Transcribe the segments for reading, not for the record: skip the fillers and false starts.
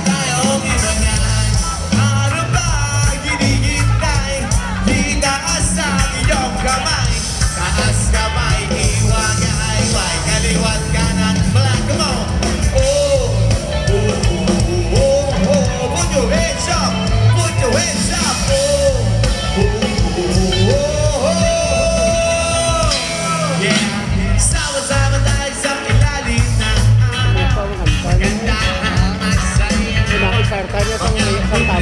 tayong ibangan. Ano ba hinihintay? Itaas ang iyong kamay. Taas kamay, iwagay. May kaliwat kanan, malaka mo. Oh, oh, oh, oh, oh. Put your hands up. Put your hands up. Oh, oh, oh, oh, oh. Yeah. Sama-sama tayo sa ilalim ng araw. Maganda ang masaya. Nakisarta niya sa may tama.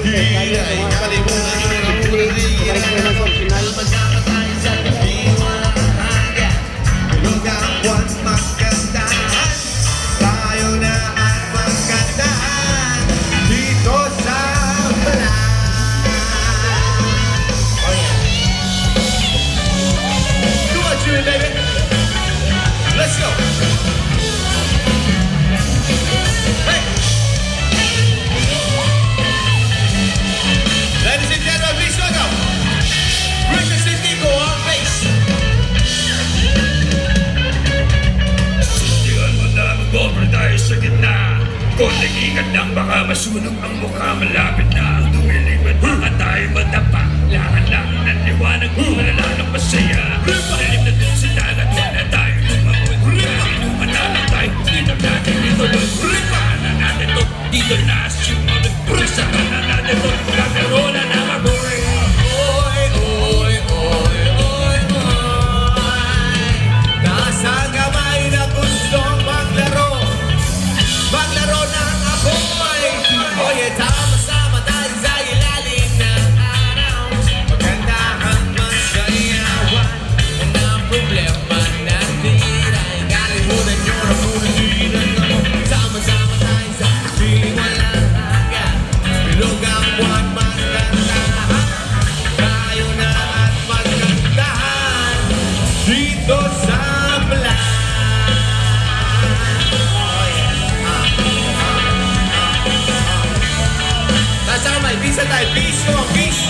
Hindi nakalimutan nyo ng pulariya. Sama-sama tayo sa iwalang hanggan. Tulog ang buwan magkantahan. Tayo na ang magkantahan. Dito sa balat. Oh yeah. Come on, Jimmy, baby. Let's go. Hey. Ladies and gentlemen, please welcome Richard Sintico on bass. Tingnan mo na mag-over tayo sa gitna. Konting ingat lang baka masunog ang mukha. Malapit na ang dumilipad, baka tayo madapa. Lahat lang ng liwanag, malala ng masaya. Malim na dun sa dagat, wala tayo lumawin. Inuman na lang tayo, dito natin ituloy. Paana natin to, dito na simulit. Saka na natin to, kamerola na mabuhay. Oy, oy, oy, oy, oy. Nasa kamay na gustong maglaro. Maglaro ng apoy. Oye, sama-sama tayo sa ilalim ng araw. Maganda ang masayawan. Ang ang problema natin ay kalimutan nyo na pulitan ako. Sama-sama tayo sa iwalang hanggan. Bilog ang buwan magkantahan. Tayo na at magkantahan. Dito sa balat. Oh yeah. Nasa kamay, bisa tayo. Peace, come on, peace.